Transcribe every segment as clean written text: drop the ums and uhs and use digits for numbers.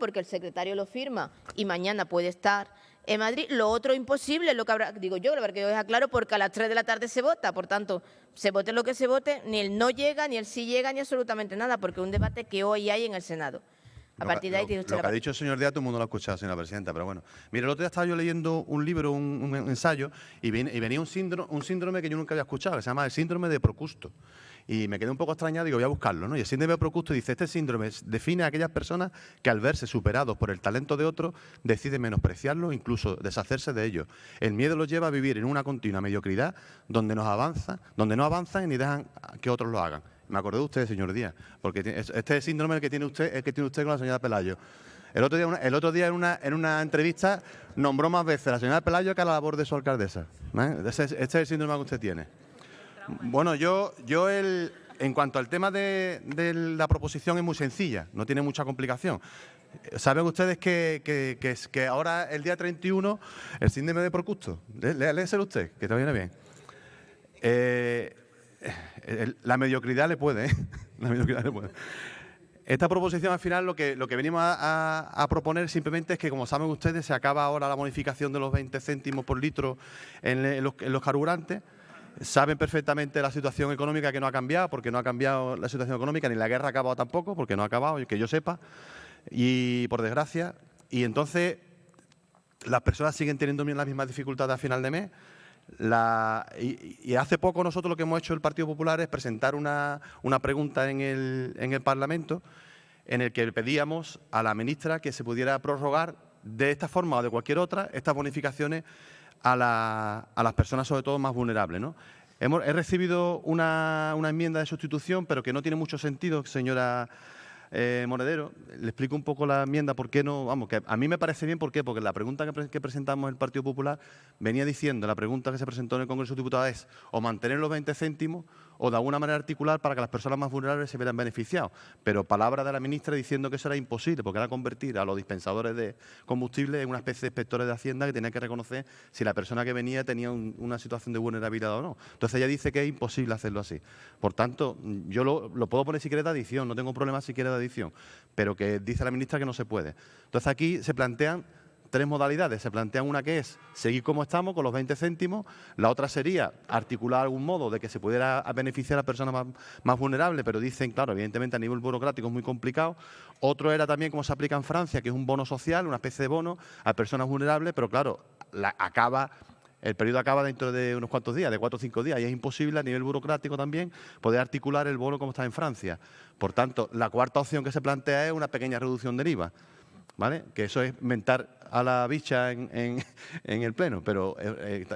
porque el secretario lo firma y mañana puede estar en Madrid. Lo otro imposible es lo que habrá, digo yo, que yo dejar claro, porque a las 3 de la tarde se vota. Por tanto, se vote lo que se vote, ni el no llega, ni el sí llega, ni absolutamente nada, porque es un debate que hoy hay en el Senado. A partir de ahí tiene usted lo la que ha palabra. dicho el señor Díaz, todo el mundo lo ha escuchado, señora presidenta, pero bueno. Mire, el otro día estaba yo leyendo un libro, un ensayo, y venía un síndrome que yo nunca había escuchado, que se llama el síndrome de Procusto. Y me quedé un poco extrañado y digo, voy a buscarlo, ¿no? Y el síndrome de Procusto dice, este síndrome define a aquellas personas que al verse superados por el talento de otros, deciden menospreciarlo, incluso deshacerse de ellos. El miedo los lleva a vivir en una continua mediocridad donde no avanzan y ni dejan que otros lo hagan. Me acordé de usted, señor Díaz, porque este es el síndrome que tiene usted con la señora Pelayo. El otro día en una entrevista nombró más veces a la señora Pelayo que a la labor de su alcaldesa. Este es el síndrome que usted tiene. Bueno, en cuanto al tema de la proposición es muy sencilla, no tiene mucha complicación. Saben ustedes que ahora, el día 31, el síndrome de Procusto, léeselo usted, que te viene bien. La mediocridad le puede, ¿eh? La mediocridad le puede. Esta proposición, al final, lo que venimos a proponer simplemente es que, como saben ustedes, se acaba ahora la bonificación de los 20 céntimos por litro en los carburantes. Saben perfectamente la situación económica que no ha cambiado, porque no ha cambiado la situación económica, ni la guerra ha acabado tampoco, porque no ha acabado, que yo sepa, y por desgracia. Y entonces, las personas siguen teniendo las mismas dificultades a final de mes. Y hace poco nosotros lo que hemos hecho el Partido Popular es presentar una pregunta en el Parlamento en el que pedíamos a la ministra que se pudiera prorrogar de esta forma o de cualquier otra estas bonificaciones a las personas sobre todo más vulnerables, ¿no? He recibido una enmienda de sustitución, pero que no tiene mucho sentido, señora Monedero. Le explico un poco la enmienda, por qué no, vamos, que a mí me parece bien, ¿por qué? Porque la pregunta que presentamos el Partido Popular venía diciendo, la pregunta que se presentó en el Congreso de Diputados es o mantener los 20 céntimos o de alguna manera articular para que las personas más vulnerables se vieran beneficiados. Pero palabra de la ministra diciendo que eso era imposible, porque era convertir a los dispensadores de combustible en una especie de inspectores de Hacienda que tenía que reconocer si la persona que venía tenía una situación de vulnerabilidad o no. Entonces ella dice que es imposible hacerlo así. Por tanto, yo lo puedo poner si quiere de adición, no tengo problema si quiere de adición, pero que dice la ministra que no se puede. Entonces aquí se plantean tres modalidades. Se plantean una que es seguir como estamos, con los 20 céntimos. La otra sería articular algún modo de que se pudiera beneficiar a personas más vulnerables, pero dicen, claro, evidentemente a nivel burocrático es muy complicado. Otro era también como se aplica en Francia, que es un bono social, una especie de bono a personas vulnerables, pero claro, el periodo acaba dentro de unos cuantos días, de 4 o 5 días, y es imposible a nivel burocrático también poder articular el bono como está en Francia. Por tanto, la cuarta opción que se plantea es una pequeña reducción del IVA, ¿vale? Que eso es mentar a la bicha en el Pleno, pero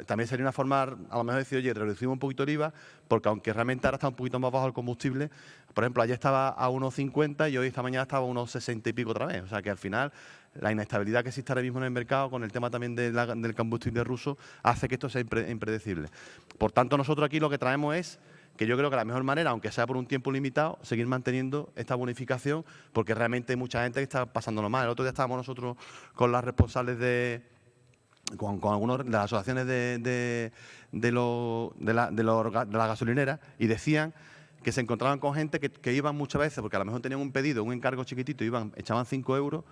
también sería una forma, a lo mejor decir, oye, reducimos un poquito el IVA, porque aunque realmente ahora está un poquito más bajo el combustible, por ejemplo, ayer estaba a 1,50 y hoy esta mañana estaba a 1,60 y pico otra vez. O sea que al final la inestabilidad que existe ahora mismo en el mercado con el tema también del combustible ruso hace que esto sea impredecible. Por tanto, nosotros aquí lo que traemos es que yo creo que la mejor manera, aunque sea por un tiempo limitado, seguir manteniendo esta bonificación, porque realmente hay mucha gente que está pasándolo mal. El otro día estábamos nosotros con las responsables con algunas de las asociaciones de la gasolinera y decían que se encontraban con gente que iban muchas veces, porque a lo mejor tenían un pedido, un encargo chiquitito, echaban 5 euros,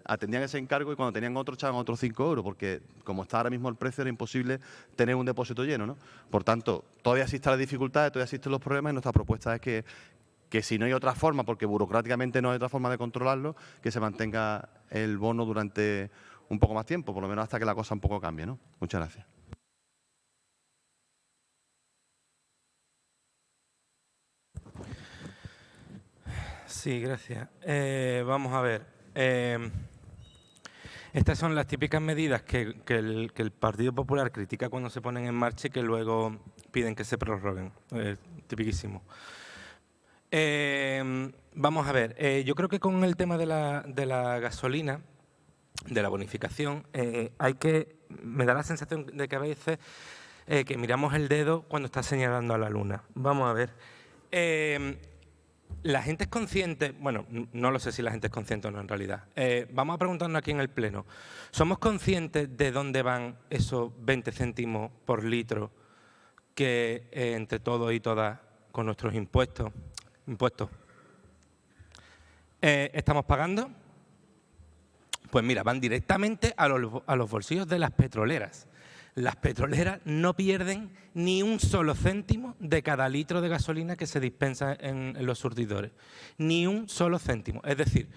atendían ese encargo y cuando tenían otro echaban otros 5 euros, porque como está ahora mismo el precio era imposible tener un depósito lleno, ¿no? Por tanto, todavía existen las dificultades, todavía existen los problemas y nuestra propuesta es que si no hay otra forma, porque burocráticamente no hay otra forma de controlarlo, que se mantenga el bono durante un poco más tiempo, por lo menos hasta que la cosa un poco cambie, ¿no? Muchas gracias. Sí, gracias. Vamos a ver. Estas son las típicas medidas que el Partido Popular critica cuando se ponen en marcha y que luego piden que se prorroguen. Tipiquísimo. Vamos a ver. Yo creo que con el tema de la gasolina, de la bonificación, me da la sensación de que a veces que miramos el dedo cuando está señalando a la luna. Vamos a ver. La gente es consciente, bueno, no lo sé si la gente es consciente o no en realidad. Vamos a preguntarnos aquí en el Pleno. ¿Somos conscientes de dónde van esos 20 céntimos por litro que entre todos y todas con nuestros impuestos estamos pagando? Pues mira, van directamente a los bolsillos de las petroleras. Las petroleras no pierden ni un solo céntimo de cada litro de gasolina que se dispensa en los surtidores. Ni un solo céntimo. Es decir,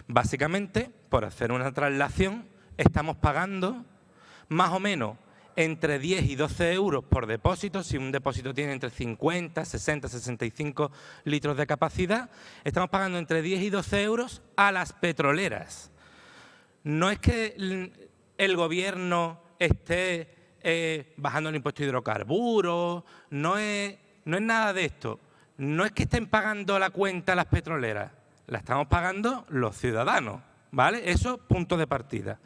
básicamente, por hacer una traslación, estamos pagando más o menos entre 10 y 12 euros por depósito. Si un depósito tiene entre 50, 60, 65 litros de capacidad, estamos pagando entre 10 y 12 euros a las petroleras. No es que el gobierno esté bajando el impuesto de hidrocarburos, no es nada de esto. No es que estén pagando la cuenta las petroleras, la estamos pagando los ciudadanos, ¿vale? Eso, punto de partida.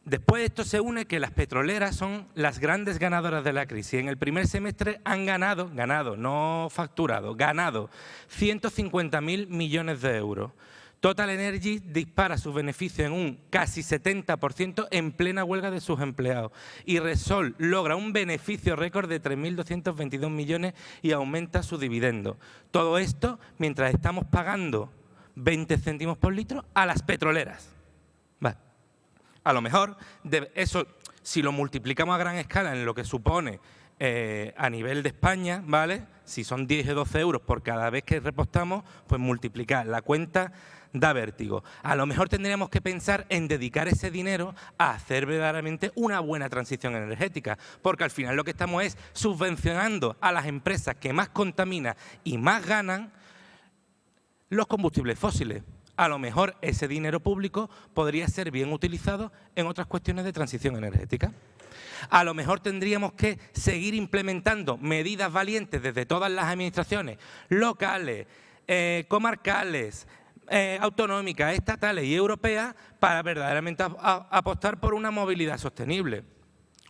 Después de esto se une que las petroleras son las grandes ganadoras de la crisis. En el primer semestre han ganado, no facturado, ganado 150.000 millones de euros. Total Energy dispara sus beneficios en un casi 70% en plena huelga de sus empleados. Y Repsol logra un beneficio récord de 3.222 millones y aumenta su dividendo. Todo esto mientras estamos pagando 20 céntimos por litro a las petroleras. Vale. A lo mejor, eso, si lo multiplicamos a gran escala en lo que supone a nivel de España, ¿vale? Si son 10 o 12 euros por cada vez que repostamos, pues multiplicar la cuenta da vértigo. A lo mejor tendríamos que pensar en dedicar ese dinero a hacer verdaderamente una buena transición energética, porque al final lo que estamos es subvencionando a las empresas que más contaminan y más ganan los combustibles fósiles. A lo mejor ese dinero público podría ser bien utilizado en otras cuestiones de transición energética. A lo mejor tendríamos que seguir implementando medidas valientes desde todas las administraciones locales, comarcales, autonómicas, estatales y europeas para verdaderamente apostar por una movilidad sostenible.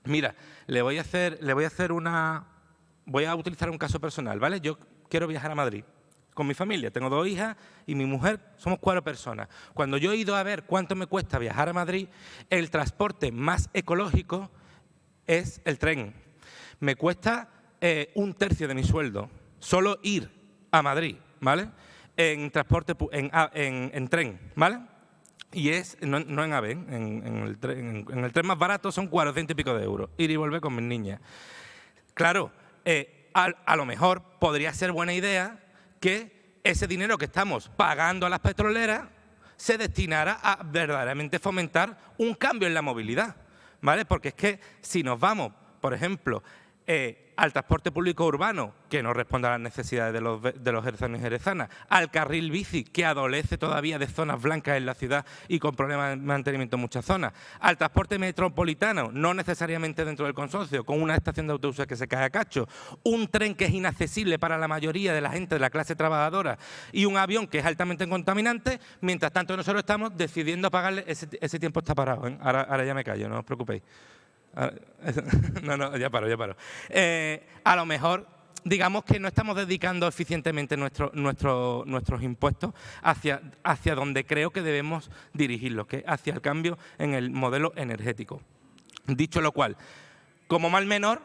Mira, voy a utilizar un caso personal, ¿vale? Yo quiero viajar a Madrid con mi familia, tengo 2 hijas y mi mujer, somos 4 personas. Cuando yo he ido a ver cuánto me cuesta viajar a Madrid, el transporte más ecológico es el tren. Me cuesta 1/3 de mi sueldo, solo ir a Madrid, ¿vale? En transporte, en tren, ¿vale? Y no en AVE, en el tren más barato son 400 y pico de euros, ir y volver con mis niñas. Claro, a lo mejor podría ser buena idea que ese dinero que estamos pagando a las petroleras se destinara a verdaderamente fomentar un cambio en la movilidad, ¿vale? Porque es que si nos vamos, por ejemplo, al transporte público urbano, que no responde a las necesidades de los jerezanos y jerezanas, al carril bici, que adolece todavía de zonas blancas en la ciudad y con problemas de mantenimiento en muchas zonas, al transporte metropolitano, no necesariamente dentro del consorcio, con una estación de autobuses que se cae a cacho, un tren que es inaccesible para la mayoría de la gente de la clase trabajadora y un avión que es altamente contaminante, mientras tanto nosotros estamos decidiendo pagarle, ese tiempo está parado, ¿eh? Ahora ya me callo, no os preocupéis. No, ya paro. A lo mejor, digamos que no estamos dedicando eficientemente nuestros impuestos hacia donde creo que debemos dirigirlos, que es hacia el cambio en el modelo energético. Dicho lo cual, como mal menor,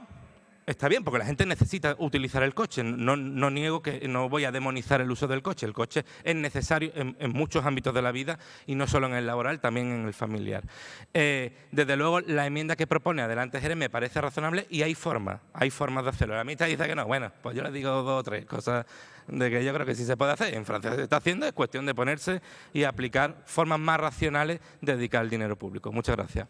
está bien, porque la gente necesita utilizar el coche. No niego que no voy a demonizar el uso del coche. El coche es necesario en muchos ámbitos de la vida y no solo en el laboral, también en el familiar. Desde luego, la enmienda que propone Adelante Jerez me parece razonable y hay formas de hacerlo. La mitad dice que no. Bueno, pues yo les digo 2 o 3 cosas de que yo creo que sí se puede hacer. En Francia se está haciendo, es cuestión de ponerse y aplicar formas más racionales de dedicar el dinero público. Muchas gracias.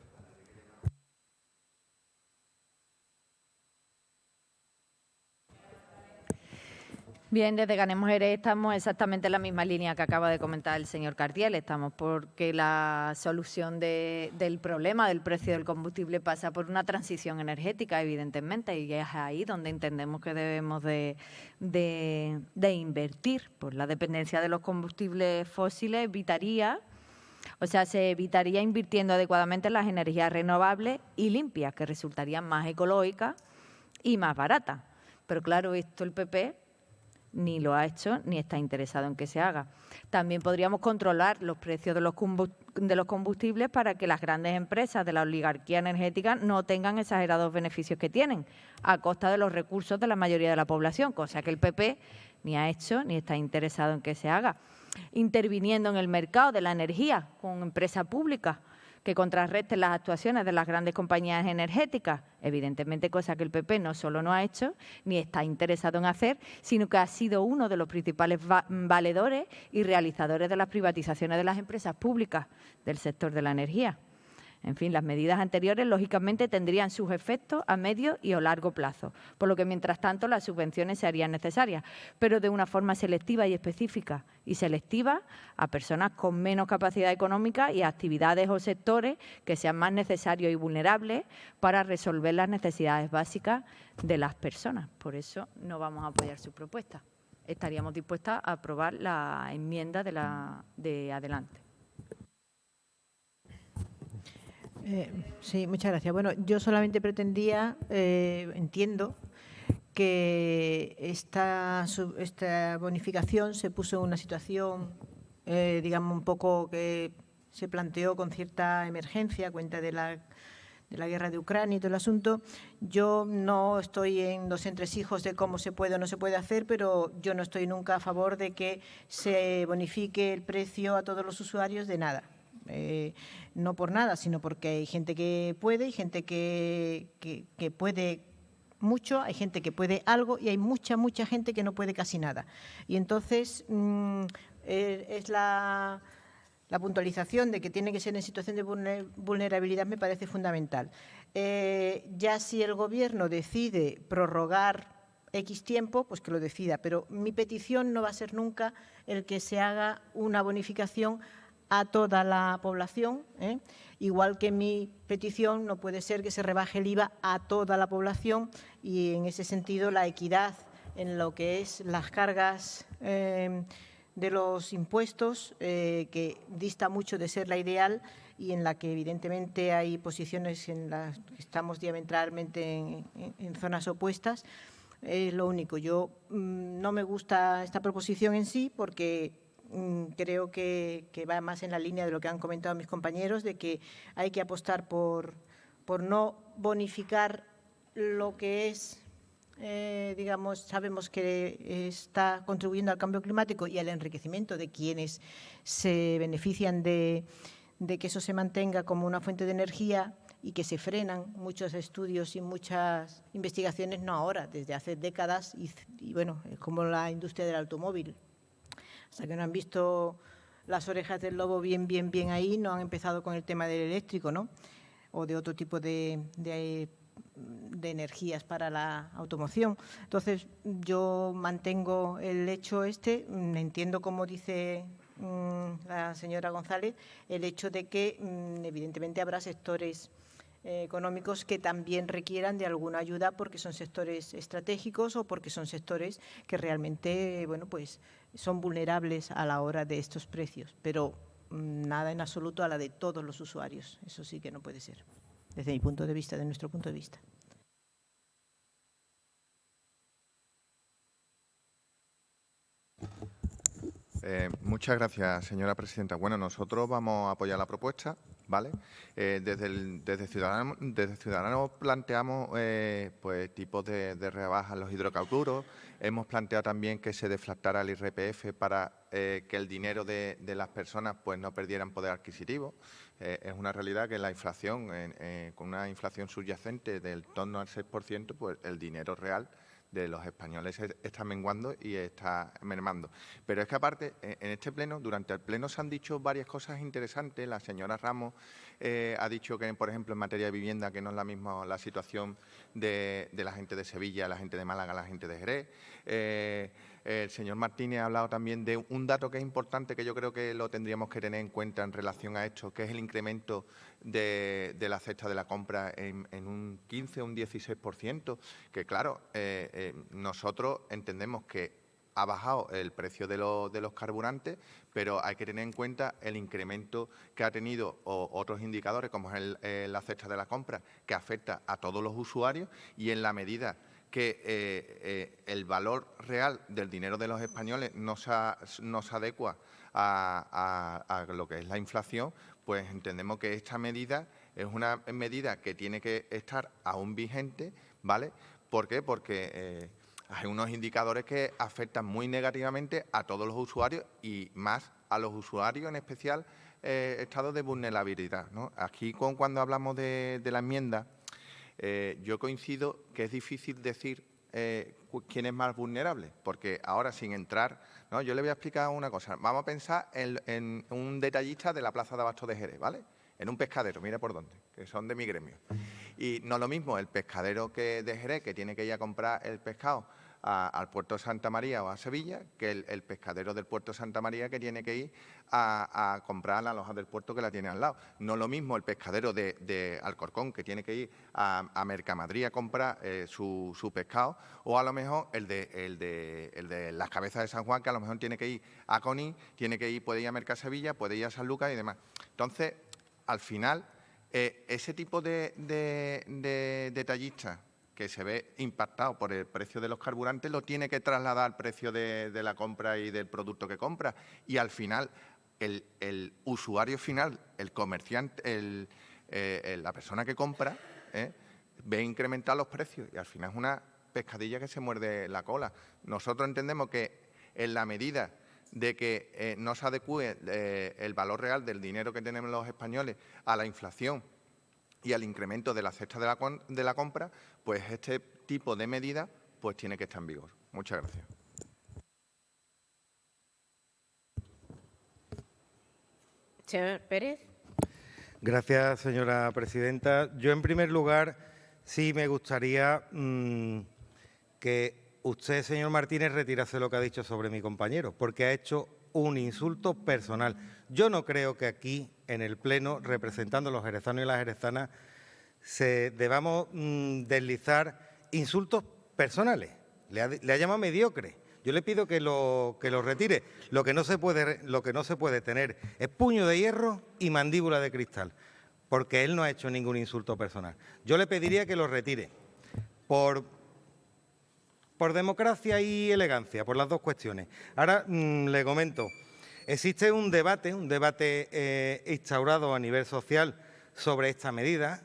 Bien, desde Ganemos Jerez estamos exactamente en la misma línea que acaba de comentar el señor Cardiel. Estamos porque la solución del problema del precio del combustible pasa por una transición energética, evidentemente, y es ahí donde entendemos que debemos de invertir. Pues la dependencia de los combustibles fósiles se evitaría invirtiendo adecuadamente en las energías renovables y limpias, que resultarían más ecológicas y más baratas. Pero claro, esto el PP ni lo ha hecho ni está interesado en que se haga. También podríamos controlar los precios de los combustibles para que las grandes empresas de la oligarquía energética no tengan exagerados beneficios que tienen, a costa de los recursos de la mayoría de la población, cosa que el PP ni ha hecho ni está interesado en que se haga. Interviniendo en el mercado de la energía con empresas públicas, que contrarresten las actuaciones de las grandes compañías energéticas, evidentemente cosa que el PP no solo no ha hecho, ni está interesado en hacer, sino que ha sido uno de los principales valedores y realizadores de las privatizaciones de las empresas públicas del sector de la energía. En fin, las medidas anteriores, lógicamente, tendrían sus efectos a medio y a largo plazo, por lo que, mientras tanto, las subvenciones se harían necesarias, pero de una forma selectiva y específica, y selectiva a personas con menos capacidad económica y a actividades o sectores que sean más necesarios y vulnerables para resolver las necesidades básicas de las personas. Por eso no vamos a apoyar su propuesta. Estaríamos dispuestas a aprobar la enmienda de Adelante. Sí, muchas gracias. Bueno, yo solamente pretendía, entiendo, que esta bonificación se puso en una situación, digamos, un poco que se planteó con cierta emergencia a cuenta de la guerra de Ucrania y todo el asunto. Yo no estoy en los entresijos de cómo se puede o no se puede hacer, pero yo no estoy nunca a favor de que se bonifique el precio a todos los usuarios de nada. No por nada, sino porque hay gente que puede, hay gente que puede mucho, hay gente que puede algo y hay mucha gente que no puede casi nada. Y entonces es la puntualización de que tiene que ser en situación de vulnerabilidad me parece fundamental. Ya si el Gobierno decide prorrogar X tiempo, pues que lo decida, pero mi petición no va a ser nunca el que se haga una bonificación a toda la población, igual que mi petición no puede ser que se rebaje el IVA a toda la población y en ese sentido la equidad en lo que es las cargas de los impuestos, que dista mucho de ser la ideal y en la que evidentemente hay posiciones en las que estamos diametralmente en zonas opuestas. Es lo único. Yo no me gusta esta proposición en sí porque creo que va más en la línea de lo que han comentado mis compañeros, de que hay que apostar por no bonificar lo que es, digamos, sabemos que está contribuyendo al cambio climático y al enriquecimiento de quienes se benefician de que eso se mantenga como una fuente de energía y que se frenan muchos estudios y muchas investigaciones, no ahora, desde hace décadas y bueno, es como la industria del automóvil. Hasta que no han visto las orejas del lobo bien ahí, no han empezado con el tema del eléctrico, ¿no? O de otro tipo de energías para la automoción. Entonces, yo mantengo el hecho entiendo como dice la señora González, el hecho de que evidentemente habrá sectores económicos que también requieran de alguna ayuda porque son sectores estratégicos o porque son sectores que realmente, bueno, pues son vulnerables a la hora de estos precios, pero nada en absoluto a la de todos los usuarios. Eso sí que no puede ser, desde mi punto de vista, de nuestro punto de vista. Muchas gracias, señora presidenta. Bueno, nosotros vamos a apoyar la propuesta, ¿vale? Desde Ciudadanos planteamos pues tipos de rebajas en los hidrocarburos. Hemos planteado también que se deflactara el IRPF para que el dinero de las personas pues no perdieran poder adquisitivo. Es una realidad que la inflación, con una inflación subyacente del torno al 6%, pues el dinero real de los españoles está menguando y está mermando. Pero es que aparte, en este pleno, durante el pleno se han dicho varias cosas interesantes. La señora Ramos ha dicho que, por ejemplo, en materia de vivienda, que no es la misma la situación de la gente de Sevilla, la gente de Málaga, la gente de Jerez. El señor Martínez ha hablado también de un dato que es importante, que yo creo que lo tendríamos que tener en cuenta en relación a esto, que es el incremento de la cesta de la compra en un 15 o un 16%, que claro, nosotros entendemos que ha bajado el precio de los carburantes, pero hay que tener en cuenta el incremento que ha tenido otros indicadores, como es la cesta de la compra, que afecta a todos los usuarios y en la medida que el valor real del dinero de los españoles no se adecua a lo que es la inflación, pues entendemos que esta medida es una medida que tiene que estar aún vigente, ¿vale? ¿Por qué? Porque hay unos indicadores que afectan muy negativamente a todos los usuarios y más a los usuarios en especial estado de vulnerabilidad, ¿no? Aquí, cuando hablamos de la enmienda, yo coincido que es difícil decir quién es más vulnerable, porque ahora, sin entrar, ¿no? Yo le voy a explicar una cosa. Vamos a pensar en un detallista de la Plaza de Abastos de Jerez, ¿vale? En un pescadero, mira por dónde, que son de mi gremio. Y no es lo mismo el pescadero de Jerez, que tiene que ir a comprar el pescado al puerto de Santa María o a Sevilla, que el pescadero del puerto de Santa María, que tiene que ir a comprar la loja del puerto que la tiene al lado. No es lo mismo el pescadero de Alcorcón, que tiene que ir a Mercamadrid a comprar su pescado, o a lo mejor el de las Cabezas de San Juan, que a lo mejor tiene que ir a Conil, puede ir a Mercasevilla, puede ir a San Lucas y demás. Entonces, al final, ese tipo de detallistas que se ve impactado por el precio de los carburantes, lo tiene que trasladar al precio de la compra y del producto que compra. Y al final, el usuario final, el comerciante, la persona que compra, ve incrementar los precios y al final es una pescadilla que se muerde la cola. Nosotros entendemos que en la medida de que no se adecúe el valor real del dinero que tenemos los españoles a la inflación y al incremento de la cesta de la compra, pues este tipo de medidas pues tiene que estar en vigor. Muchas gracias. Señor Pérez. Gracias, señora presidenta. Yo, en primer lugar, sí me gustaría que usted, señor Martínez, retirase lo que ha dicho sobre mi compañero, porque ha hecho un insulto personal. Yo no creo que aquí, en el Pleno, representando a los jerezanos y las jerezanas, debamos deslizar insultos personales. Le ha llamado mediocre. Yo le pido que lo retire. Lo que no se puede tener es puño de hierro y mandíbula de cristal, porque él no ha hecho ningún insulto personal. Yo le pediría que lo retire por democracia y elegancia, por las dos cuestiones. Ahora le comento, existe un debate instaurado a nivel social sobre esta medida,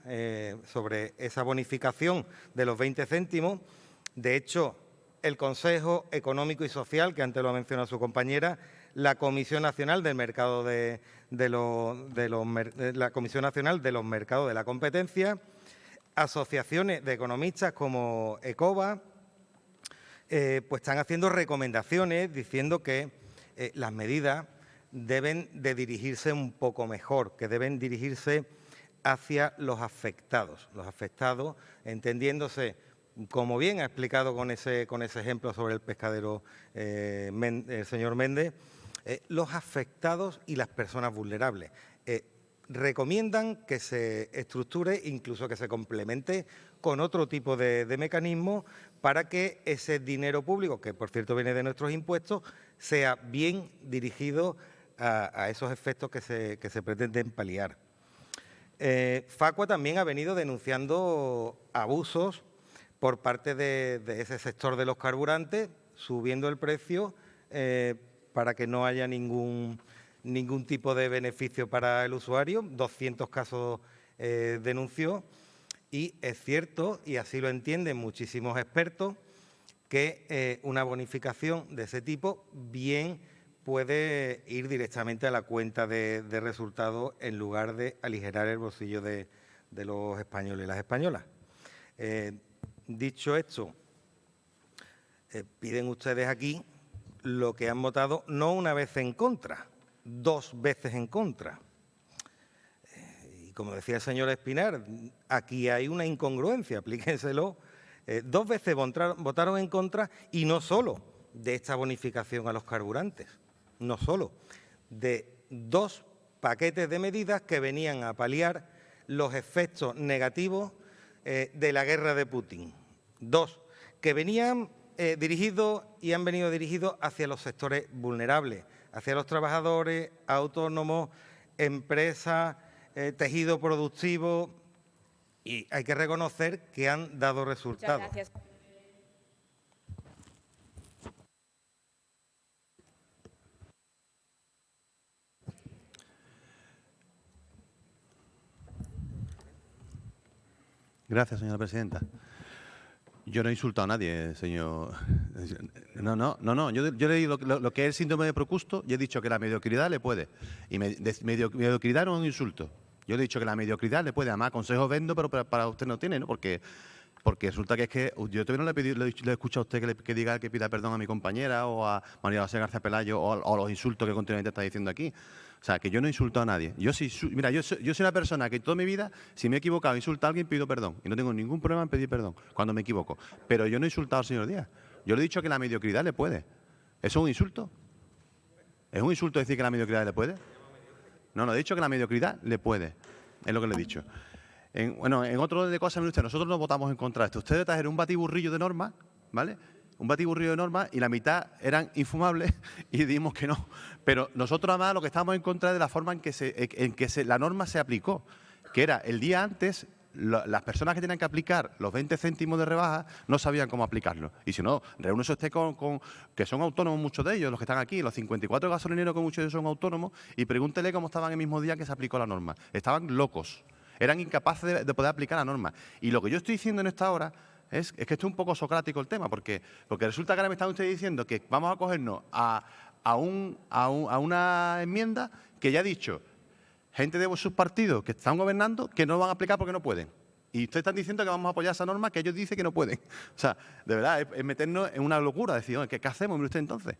sobre esa bonificación de los 20 céntimos. De hecho, el Consejo Económico y Social, que antes lo ha mencionado su compañera, la Comisión Nacional del Mercado la Comisión Nacional de los Mercados de la Competencia, asociaciones de economistas como ECOBA, pues están haciendo recomendaciones diciendo que las medidas deben de dirigirse un poco mejor, que deben dirigirse hacia los afectados entendiéndose, como bien ha explicado con ese ejemplo sobre el pescadero el señor Méndez, los afectados y las personas vulnerables. Recomiendan que se estructure, incluso que se complemente con otro tipo de mecanismo para que ese dinero público, que por cierto viene de nuestros impuestos, sea bien dirigido a esos efectos que se pretenden paliar. Facua también ha venido denunciando abusos por parte de ese sector de los carburantes, subiendo el precio para que no haya ningún tipo de beneficio para el usuario. 200 casos denunció, y es cierto, y así lo entienden muchísimos expertos, que una bonificación de ese tipo bien puede ir directamente a la cuenta de resultados en lugar de aligerar el bolsillo de los españoles y las españolas. Dicho esto, piden ustedes aquí lo que han votado no una vez en contra, 2 veces en contra. Y como decía el señor Espinar, aquí hay una incongruencia, aplíquenselo. 2 veces votaron en contra, y no solo de esta bonificación a los carburantes, no solo, de 2 paquetes de medidas que venían a paliar los efectos negativos de la guerra de Putin. 2 que venían dirigidos y han venido dirigidos hacia los sectores vulnerables, hacia los trabajadores, autónomos, empresas, tejido productivo, y hay que reconocer que han dado resultados. Muchas gracias. Gracias, señora presidenta. Yo no he insultado a nadie, señor. No. Yo he leído lo que es el síndrome de Procusto y he dicho que la mediocridad le puede. Y mediocridad no es un insulto. Yo he dicho que la mediocridad le puede. Además, consejos vendo, pero para usted no tiene, ¿no? Porque resulta que es que yo todavía no le he escuchado a usted que diga que pida perdón a mi compañera o a María José García Pelayo o los insultos que continuamente está diciendo aquí. O sea, que yo no insulto a nadie. Yo soy una persona que toda mi vida, si me he equivocado, insulto a alguien, pido perdón. Y no tengo ningún problema en pedir perdón cuando me equivoco. Pero yo no he insultado al señor Díaz. Yo le he dicho que la mediocridad le puede. ¿Eso es un insulto? ¿Es un insulto decir que la mediocridad le puede? No, he dicho que la mediocridad le puede. Es lo que le he dicho. En otro de cosas, nosotros no votamos en contra de esto. Ustedes trajeron un batiburrillo de normas, ¿vale? Un batiburrillo de normas y la mitad eran infumables y dijimos que no. Pero nosotros además lo que estábamos en contra es de la forma en que la norma se aplicó, que era el día antes. Las personas que tenían que aplicar los 20 céntimos de rebaja no sabían cómo aplicarlo. Y si no, reúnese usted con que son autónomos muchos de ellos, los que están aquí, los 54 gasolineros que muchos de ellos son autónomos, y pregúntele cómo estaban el mismo día que se aplicó la norma. Estaban locos, eran incapaces de poder aplicar la norma. Y lo que yo estoy diciendo en esta hora es que esto es un poco socrático el tema, porque resulta que ahora me están ustedes diciendo que vamos a cogernos a una enmienda que ya ha dicho gente de sus partidos que están gobernando que no lo van a aplicar porque no pueden. Y ustedes están diciendo que vamos a apoyar esa norma que ellos dicen que no pueden. O sea, de verdad, es meternos en una locura. Decir, ¿qué hacemos, mire usted, entonces?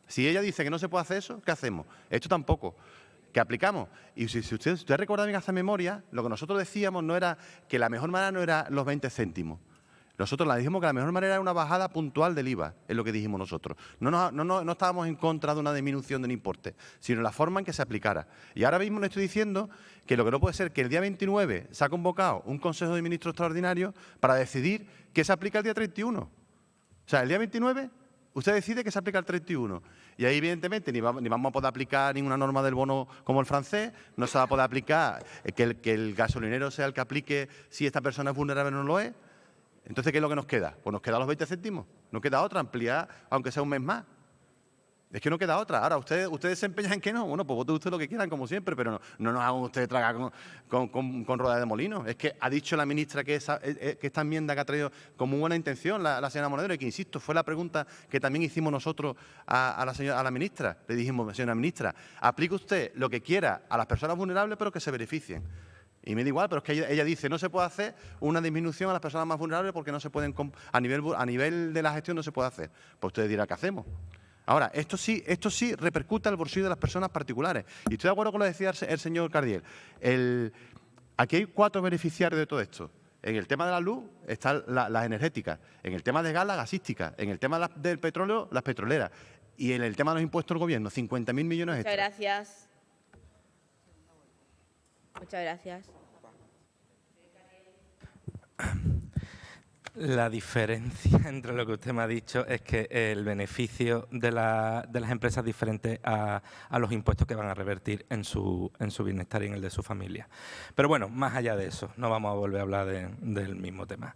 Si ella dice que no se puede hacer eso, ¿qué hacemos? Esto tampoco. ¿Qué aplicamos? Y si usted recuerda bien hace memoria, lo que nosotros decíamos no era que la mejor manera no era los 20 céntimos. Nosotros le dijimos que la mejor manera era una bajada puntual del IVA, es lo que dijimos nosotros. No estábamos en contra de una disminución del importe, sino la forma en que se aplicara. Y ahora mismo le estoy diciendo que lo que no puede ser que el día 29 se ha convocado un Consejo de Ministros extraordinario para decidir que se aplica el día 31. O sea, el día 29 usted decide que se aplica el 31. Y ahí, evidentemente, ni vamos a poder aplicar ninguna norma del bono como el francés, no se va a poder aplicar que el gasolinero sea el que aplique si esta persona es vulnerable o no lo es. Entonces, ¿qué es lo que nos queda? Pues nos queda los 20 céntimos. No queda otra, ampliar, aunque sea un mes más. Es que no queda otra. Ahora, ustedes se empeñan en que no. Bueno, pues voten ustedes lo que quieran, como siempre, pero no nos hagan ustedes tragar con ruedas de molino. Es que ha dicho la ministra que esta enmienda que ha traído con muy buena intención la señora Monedero, y que, insisto, fue la pregunta que también hicimos nosotros a la ministra. Le dijimos, señora ministra, aplique usted lo que quiera a las personas vulnerables, pero que se beneficien. Y me da igual, pero es que ella dice, no se puede hacer una disminución a las personas más vulnerables porque no se pueden, a nivel de la gestión no se puede hacer. Pues ustedes dirán, ¿qué hacemos? Ahora, esto sí repercute al bolsillo de las personas particulares. Y estoy de acuerdo con lo que decía el señor Cardiel. Aquí hay 4 beneficiarios de todo esto. En el tema de la luz están las energéticas, en el tema de gas, la gasística, en el tema del petróleo, las petroleras, y en el tema de los impuestos del gobierno, 50.000 millones extra. Muchas gracias. Muchas gracias. La diferencia entre lo que usted me ha dicho es que el beneficio de las empresas es diferente a los impuestos que van a revertir en su bienestar y en el de su familia. Pero bueno, más allá de eso, no vamos a volver a hablar del mismo tema.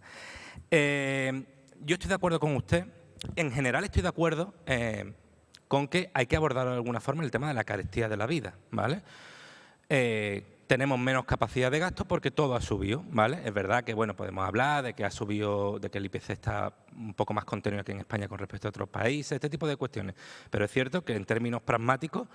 Yo estoy de acuerdo con usted. En general estoy de acuerdo con que hay que abordar de alguna forma el tema de la carestía de la vida, ¿vale? Tenemos menos capacidad de gasto porque todo ha subido, ¿vale? Es verdad que, bueno, podemos hablar de que ha subido, de que el IPC está un poco más contenido aquí en España con respecto a otros países, este tipo de cuestiones. Pero es cierto que en términos pragmáticos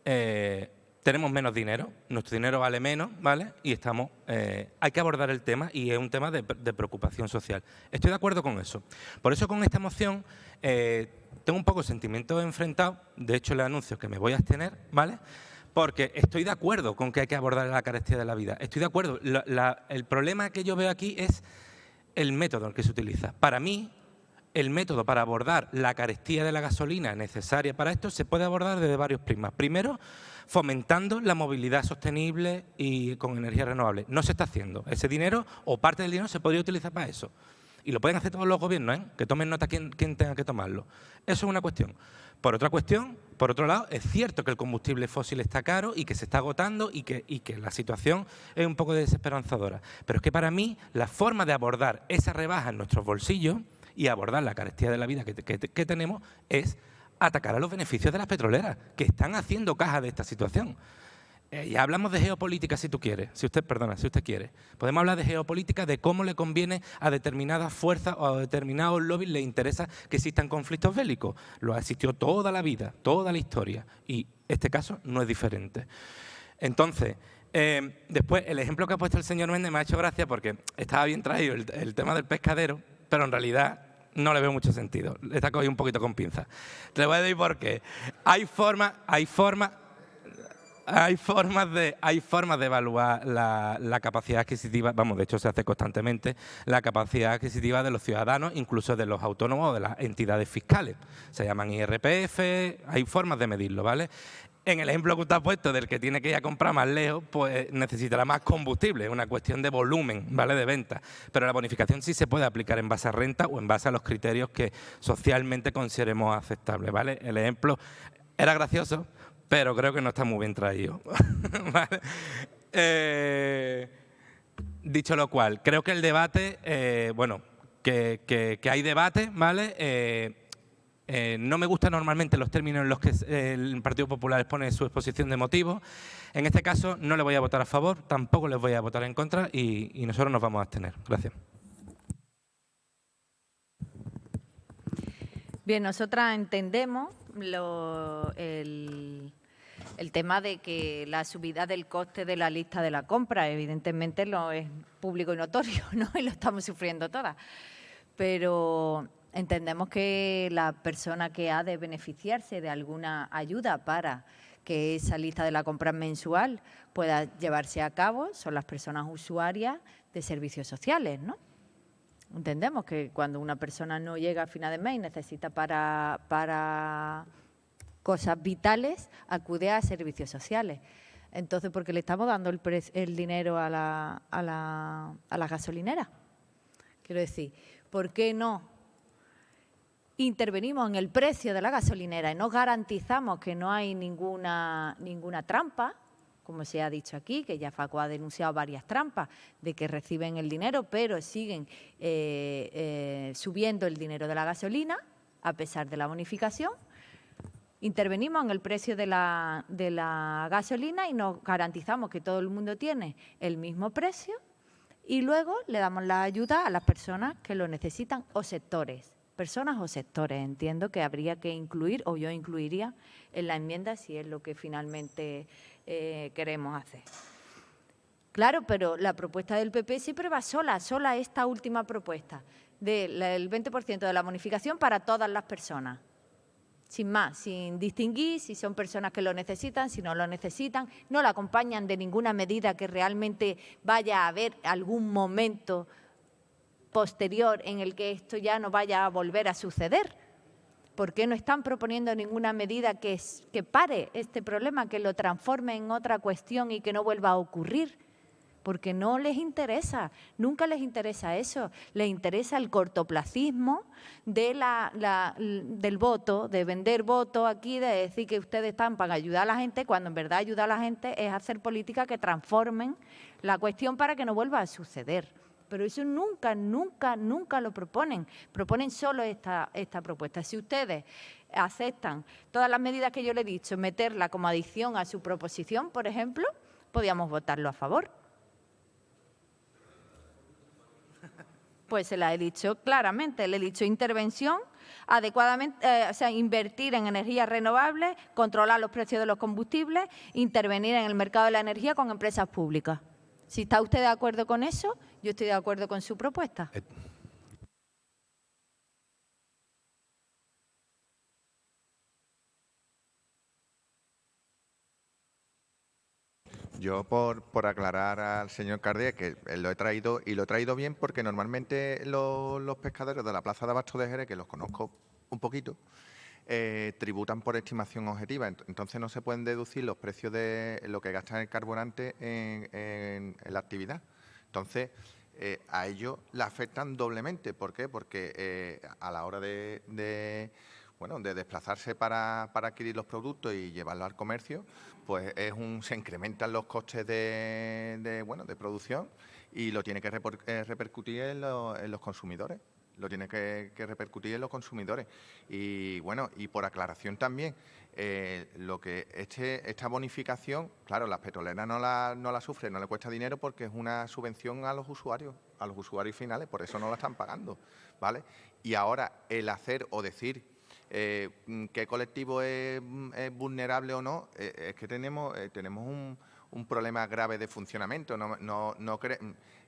tenemos menos dinero, nuestro dinero vale menos, ¿vale? Y hay que abordar el tema y es un tema de preocupación social. Estoy de acuerdo con eso. Por eso con esta moción tengo un poco de sentimientos enfrentados. De hecho, le anuncio que me voy a abstener, ¿vale? Porque estoy de acuerdo con que hay que abordar la carestía de la vida. Estoy de acuerdo. El problema que yo veo aquí es el método en el que se utiliza. Para mí, el método para abordar la carestía de la gasolina necesaria para esto se puede abordar desde varios prismas. Primero, fomentando la movilidad sostenible y con energías renovables. No se está haciendo. Ese dinero o parte del dinero se podría utilizar para eso. Y lo pueden hacer todos los gobiernos, ¿eh? Que tomen nota quien tenga que tomarlo. Eso es una cuestión. Por otro lado, es cierto que el combustible fósil está caro y que se está agotando y que la situación es un poco desesperanzadora. Pero es que para mí la forma de abordar esa rebaja en nuestros bolsillos y abordar la carestía de la vida que tenemos es atacar a los beneficios de las petroleras, que están haciendo caja de esta situación. ya hablamos de geopolítica si tú quieres, si usted quiere. Podemos hablar de geopolítica, de cómo le conviene a determinadas fuerzas o a determinados lobbies le interesa que existan conflictos bélicos. Lo ha existido toda la vida, toda la historia, y este caso no es diferente. Entonces, después, el ejemplo que ha puesto el señor Méndez me ha hecho gracia porque estaba bien traído el tema del pescadero, pero en realidad no le veo mucho sentido. Le está cogido un poquito con pinzas. Le voy a decir por qué. Hay formas de evaluar la capacidad adquisitiva, vamos, de hecho se hace constantemente, la capacidad adquisitiva de los ciudadanos, incluso de los autónomos o de las entidades fiscales. Se llaman IRPF, hay formas de medirlo, ¿vale? En el ejemplo que usted ha puesto del que tiene que ir a comprar más lejos, pues necesitará más combustible, es una cuestión de volumen, ¿vale?, de venta. Pero la bonificación sí se puede aplicar en base a renta o en base a los criterios que socialmente consideremos aceptables, ¿vale? El ejemplo era gracioso, pero creo que no está muy bien traído. ¿Vale? Dicho lo cual, creo que el debate, bueno, que hay debate, ¿vale? No me gustan normalmente los términos en los que el Partido Popular expone su exposición de motivos. En este caso no le voy a votar a favor, tampoco les voy a votar en contra y nosotros nos vamos a abstener. Gracias. Bien, nosotras entendemos el tema de que la subida del coste de la lista de la compra, evidentemente, lo es público y notorio, ¿no? Y lo estamos sufriendo todas. Pero entendemos que la persona que ha de beneficiarse de alguna ayuda para que esa lista de la compra mensual pueda llevarse a cabo son las personas usuarias de servicios sociales, ¿no? Entendemos que cuando una persona no llega a final de mes y necesita para cosas vitales, acude a servicios sociales. Entonces, ¿por qué le estamos dando el dinero a la gasolinera? Quiero decir, ¿por qué no intervenimos en el precio de la gasolinera y nos garantizamos que no hay ninguna trampa, como se ha dicho aquí, que ya Facu ha denunciado varias trampas de que reciben el dinero, pero siguen subiendo el dinero de la gasolina a pesar de la bonificación? Intervenimos en el precio de la gasolina y nos garantizamos que todo el mundo tiene el mismo precio y luego le damos la ayuda a las personas que lo necesitan o sectores. Personas o sectores, entiendo que habría que incluir, o yo incluiría en la enmienda si es lo que finalmente queremos hacer. Claro, pero la propuesta del PP siempre va sola esta última propuesta del 20% de la bonificación para todas las personas. Sin más, sin distinguir si son personas que lo necesitan, si no lo necesitan, no la acompañan de ninguna medida que realmente vaya a haber algún momento posterior en el que esto ya no vaya a volver a suceder. ¿Por qué no están proponiendo ninguna medida que pare este problema, que lo transforme en otra cuestión y que no vuelva a ocurrir? Porque no les interesa, nunca les interesa eso. Les interesa el cortoplacismo del voto, de vender voto aquí, de decir que ustedes están para ayudar a la gente, cuando en verdad ayudar a la gente es hacer políticas que transformen la cuestión para que no vuelva a suceder. Pero eso nunca lo proponen. Proponen solo esta propuesta. Si ustedes aceptan todas las medidas que yo le he dicho, meterla como adición a su proposición, por ejemplo, podríamos votarlo a favor. Pues se la he dicho claramente, le he dicho intervención adecuadamente, invertir en energías renovables, controlar los precios de los combustibles, intervenir en el mercado de la energía con empresas públicas. Si está usted de acuerdo con eso, yo estoy de acuerdo con su propuesta. Yo, por aclarar al señor Cardiel, que lo he traído bien porque normalmente los pescaderos de la Plaza de Abasto de Jerez, que los conozco un poquito, tributan por estimación objetiva. Entonces no se pueden deducir los precios de lo que gastan el carburante en la actividad. Entonces, a ellos le afectan doblemente. ¿Por qué? Porque a la hora de desplazarse para adquirir los productos y llevarlos al comercio, pues se incrementan los costes de producción y lo tiene que repercutir en los consumidores. lo tiene que repercutir en los consumidores. Y bueno, y por aclaración también, lo que esta bonificación, claro, las petroleras no la sufren, no le cuesta dinero porque es una subvención a los usuarios finales, por eso no la están pagando, ¿vale? Y ahora el hacer o decir qué colectivo es vulnerable o no, es que tenemos un problema grave de funcionamiento.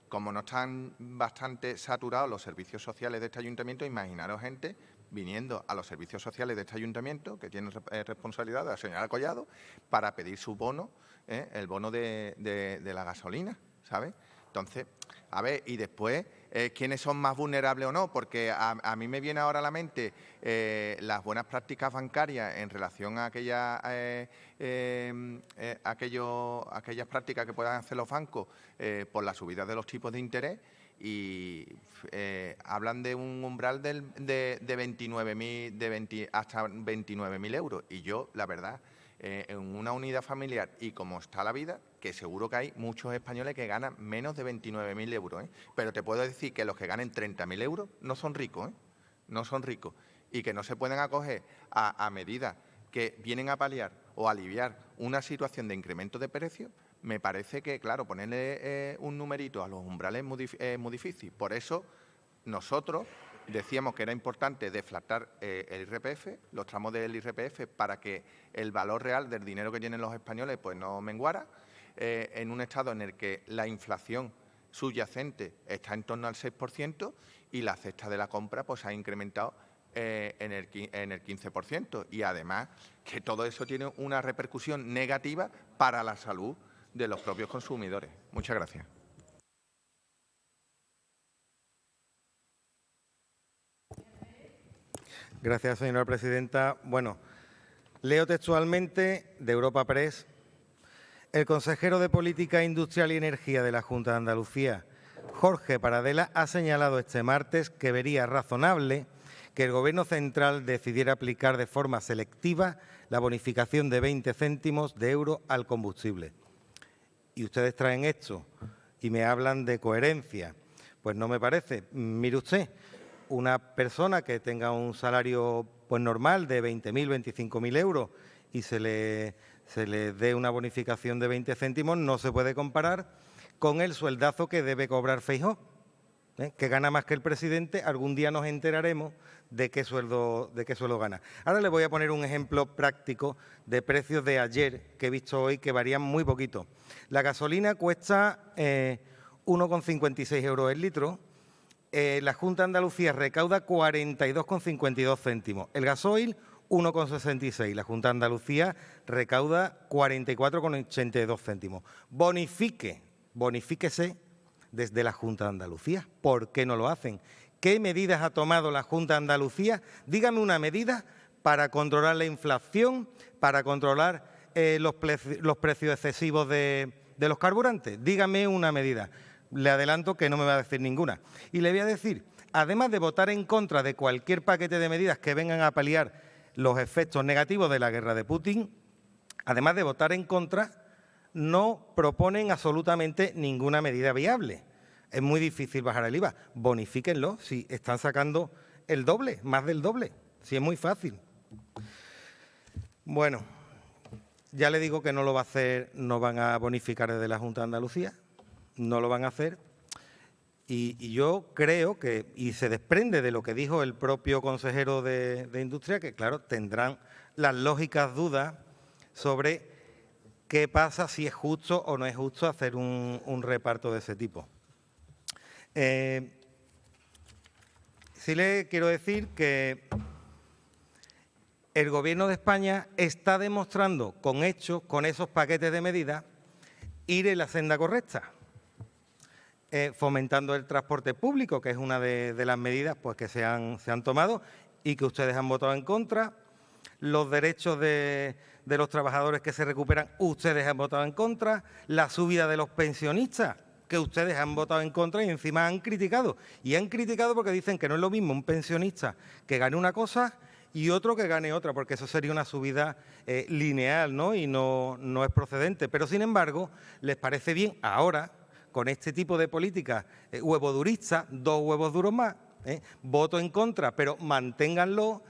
Como no están bastante saturados los servicios sociales de este ayuntamiento, imaginaros gente viniendo a los servicios sociales de este ayuntamiento, que tiene responsabilidad de la señora Collado, para pedir su bono, el bono de la gasolina, ¿sabes? Entonces, a ver, y después, ¿quiénes son más vulnerables o no? Porque a mí me viene ahora a la mente las buenas prácticas bancarias en relación a aquellas prácticas que puedan hacer los bancos por la subida de los tipos de interés, y hablan de un umbral de 29.000, hasta 29.000 euros. Y yo, la verdad, en una unidad familiar y como está la vida, que seguro que hay muchos españoles que ganan menos de 29.000 euros, pero te puedo decir que los que ganen 30.000 euros no son ricos, no son ricos, y que no se pueden acoger a medidas que vienen a paliar o aliviar una situación de incremento de precios. Me parece que, claro, ponerle un numerito a los umbrales es muy difícil. Por eso nosotros decíamos que era importante deflactar el IRPF, los tramos del IRPF, para que el valor real del dinero que tienen los españoles pues no menguara, en un estado en el que la inflación subyacente está en torno al 6% y la cesta de la compra pues ha incrementado en el 15%. Y además que todo eso tiene una repercusión negativa para la salud de los propios consumidores. Muchas gracias. Gracias, señora presidenta. Bueno, leo textualmente de Europa Press. El consejero de Política Industrial y Energía de la Junta de Andalucía, Jorge Paradela, ha señalado este martes que vería razonable que el Gobierno central decidiera aplicar de forma selectiva la bonificación de 20 céntimos de euro al combustible. Y ustedes traen esto y me hablan de coherencia. Pues no me parece. Mire usted, una persona que tenga un salario pues normal de 20.000, 25.000 euros y se le dé una bonificación de 20 céntimos, no se puede comparar con el sueldazo que debe cobrar Feijóo, que gana más que el presidente. Algún día nos enteraremos de qué sueldo gana. Ahora le voy a poner un ejemplo práctico de precios de ayer que he visto hoy que varían muy poquito. La gasolina cuesta 1,56 euros el litro. La Junta de Andalucía recauda 42,52 céntimos. El gasoil, 1,66. La Junta de Andalucía recauda 44,82 céntimos. Bonifíquese desde la Junta de Andalucía. ¿Por qué no lo hacen? ¿Qué medidas ha tomado la Junta de Andalucía? Dígame una medida para controlar la inflación, para controlar los precios excesivos de los carburantes. Dígame una medida. Le adelanto que no me va a decir ninguna. Y le voy a decir, además de votar en contra de cualquier paquete de medidas que vengan a paliar los efectos negativos de la guerra de Putin, además de votar en contra, no proponen absolutamente ninguna medida viable. Es muy difícil bajar el IVA. Bonifíquenlo si están sacando el doble, más del doble. Si es muy fácil. Bueno, ya le digo que no lo va a hacer, no van a bonificar desde la Junta de Andalucía. No lo van a hacer, y yo creo que, y se desprende de lo que dijo el propio consejero de Industria, que claro, tendrán las lógicas dudas sobre qué pasa, si es justo o no es justo hacer un reparto de ese tipo. Sí le quiero decir que el Gobierno de España está demostrando con hechos, con esos paquetes de medidas, ir en la senda correcta. Fomentando el transporte público, que es una de las medidas pues, que se han tomado y que ustedes han votado en contra. Los derechos de los trabajadores que se recuperan, ustedes han votado en contra. La subida de los pensionistas, que ustedes han votado en contra y encima han criticado. Y han criticado porque dicen que no es lo mismo un pensionista que gane una cosa y otro que gane otra, porque eso sería una subida lineal, ¿no? Y no es procedente. Pero, sin embargo, les parece bien ahora, con este tipo de políticas huevoduristas, 2 huevos duros más, Voto en contra, pero manténganlo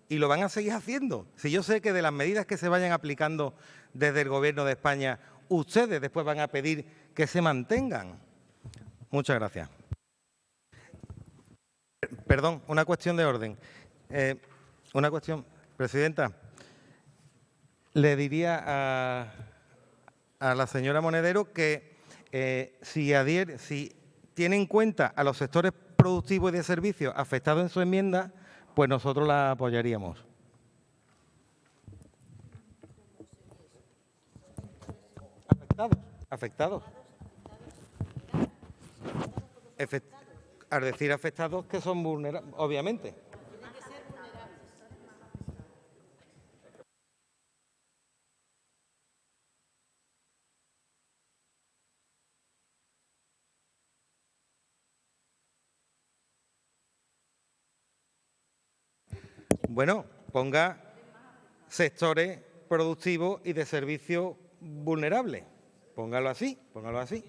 y lo van a seguir haciendo. Si yo sé que de las medidas que se vayan aplicando desde el Gobierno de España, ustedes después van a pedir que se mantengan. Muchas gracias. Perdón, una cuestión de orden. Una cuestión, Presidenta. Le diría a la señora Monedero que si tiene en cuenta a los sectores productivos y de servicios afectados en su enmienda, pues nosotros la apoyaríamos. Afectados. Al decir afectados, que son vulnerables, obviamente. Bueno, ponga sectores productivos y de servicios vulnerables. Póngalo así, póngalo así.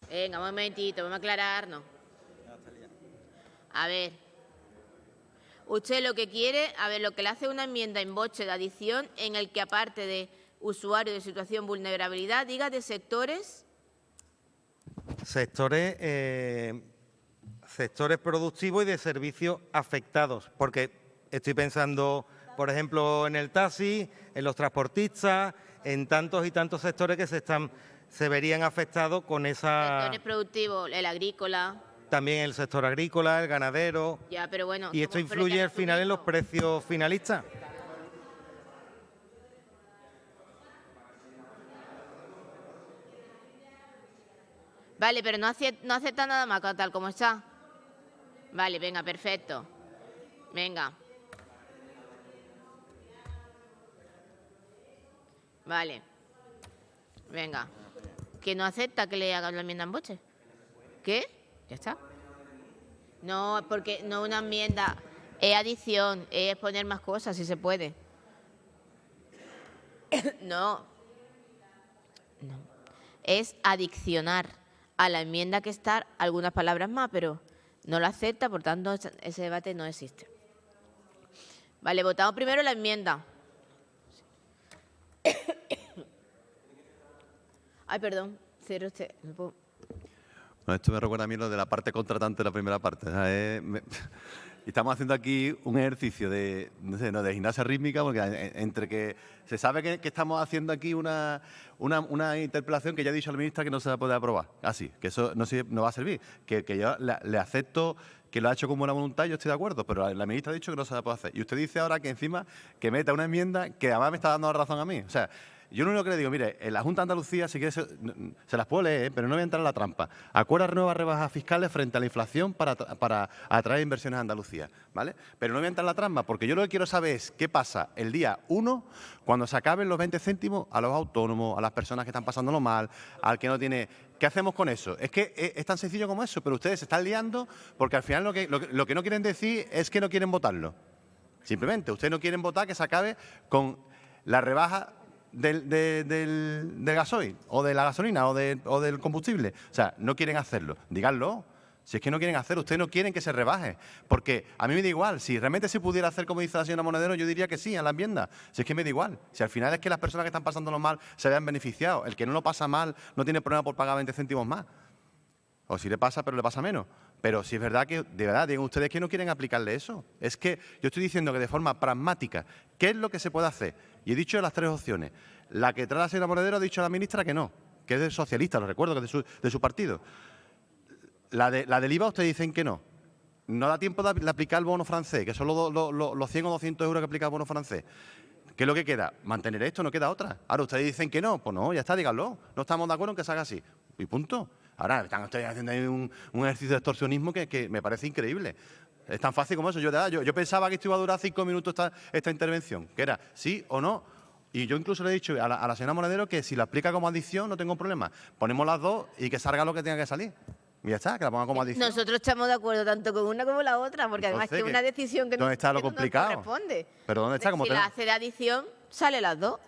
Venga, un momentito, vamos a aclararnos. A ver, usted lo que quiere, lo que le hace una enmienda en boche de adición en el que aparte de usuario de situación vulnerabilidad, diga de sectores. Sectores productivos y de servicios afectados, porque estoy pensando, por ejemplo, en el taxi, en los transportistas, en tantos y tantos sectores que se verían afectados con esa... Sectores productivos, el agrícola. También el sector agrícola, el ganadero. Ya, pero bueno. Y esto influye al final en los precios finalistas. Vale, pero no acepta nada más tal como está. Vale, venga, perfecto. Venga. Vale. Venga. ¿Que no acepta que le haga la enmienda en boche? ¿Qué? Ya está. No, porque no una enmienda, es adición, es poner más cosas, si se puede. No. No. Es adiccionar a la enmienda que está algunas palabras más, pero no lo acepta, por tanto, ese debate no existe. Vale, votamos primero la enmienda. Ay, perdón, cero usted. No puedo. Bueno, esto me recuerda a mí lo de la parte contratante de la primera parte. O sea, y estamos haciendo aquí un ejercicio de gimnasia rítmica, porque entre que se sabe que estamos haciendo aquí una interpelación que ya ha dicho la ministra que no se va a poder aprobar. Así, que eso no va a servir. Que yo le acepto que lo ha hecho con buena voluntad, yo estoy de acuerdo, pero la ministra ha dicho que no se va a poder hacer. Y usted dice ahora que encima que meta una enmienda que además me está dando la razón a mí. O sea, yo lo único que le digo, mire, en la Junta de Andalucía, si quiere, se las puedo leer, pero no voy a entrar en la trampa. Acuerda nuevas rebajas fiscales frente a la inflación para atraer inversiones a Andalucía, ¿vale? Pero no voy a entrar en la trampa, porque yo lo que quiero saber es qué pasa el día 1 cuando se acaben los 20 céntimos a los autónomos, a las personas que están pasándolo mal, al que no tiene... ¿Qué hacemos con eso? Es que es tan sencillo como eso, pero ustedes se están liando porque al final lo que no quieren decir es que no quieren votarlo. Simplemente, ustedes no quieren votar que se acabe con la rebaja del gasoil o de la gasolina o del combustible. O sea, no quieren hacerlo. Díganlo. Si es que no quieren hacerlo, ustedes no quieren que se rebaje. Porque a mí me da igual. Si realmente se pudiera hacer como dice la señora Monedero, yo diría que sí a la enmienda. Si es que me da igual. Si al final es que las personas que están pasándolo mal se vean beneficiados. El que no lo pasa mal no tiene problema por pagar 20 céntimos más. O si le pasa, pero le pasa menos. Pero si es verdad que, de verdad, digan ustedes que no quieren aplicarle eso. Es que yo estoy diciendo que de forma pragmática, ¿qué es lo que se puede hacer? Y he dicho las tres opciones. La que trae la señora Monedero ha dicho a la ministra que no, que es del socialista, lo recuerdo, que es de su partido. La del IVA ustedes dicen que no. No da tiempo de aplicar el bono francés, que son los 100 o 200 euros que aplica el bono francés. ¿Qué es lo que queda? Mantener esto, no queda otra. Ahora ustedes dicen que no, pues no, ya está, díganlo. No estamos de acuerdo en que se haga así. Y punto. Ahora están ustedes haciendo ahí un ejercicio de extorsionismo que me parece increíble. Es tan fácil como eso. Yo pensaba que esto iba a durar 5 minutos esta intervención, que era sí o no. Y yo incluso le he dicho a la señora Monedero que si la aplica como adición no tengo problema. Ponemos las dos y que salga lo que tenga que salir. Y ya está, que la ponga como adición. Nosotros estamos de acuerdo tanto con una como la otra, porque además que es una decisión que no nos corresponde. Pero ¿dónde está? Si la hace de adición, sale las dos.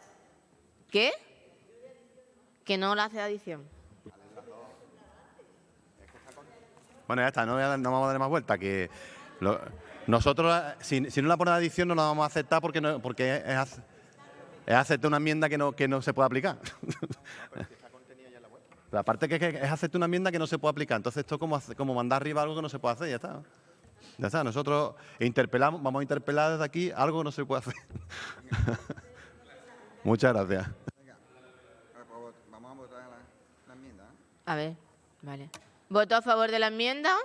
¿Qué? Que no la hace de adición. Bueno, ya está, no vamos a darle más vuelta. Que nosotros, si no la pone de adición, no la vamos a aceptar porque es aceptar una enmienda que no se puede aplicar. Pero aparte que es aceptar una enmienda que no se puede aplicar. Entonces esto es como mandar arriba algo que no se puede hacer, ya está. Ya está, nosotros vamos a interpelar desde aquí algo que no se puede hacer. Muchas gracias. Vamos a votar la enmienda. A ver, vale. ¿Voto a favor de la enmienda?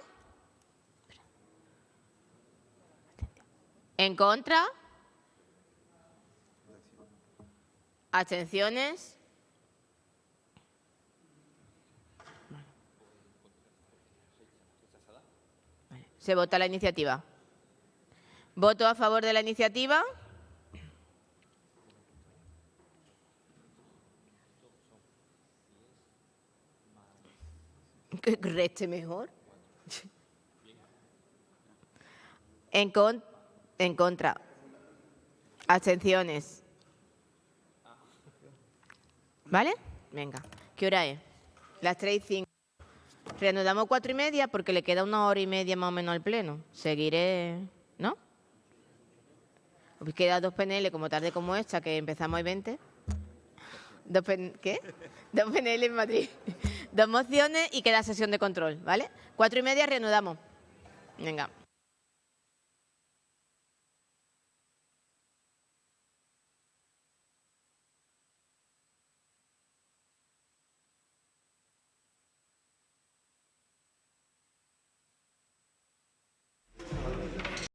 ¿En contra? ¿Abstenciones? Vale. Se vota la iniciativa. ¿Voto a favor de la iniciativa? Que reste mejor. En contra. Abstenciones. ¿Vale? Venga. ¿Qué hora es? Las 3:05. Reanudamos 4:30 porque le queda 1 hora y media más o menos al pleno. Seguiré, ¿no? Os queda 2 PNL como tarde como esta, que empezamos hoy 20. ¿Qué? 2 PNL en Madrid. 2 mociones y queda sesión de control, ¿vale? 4:30 reanudamos. Venga.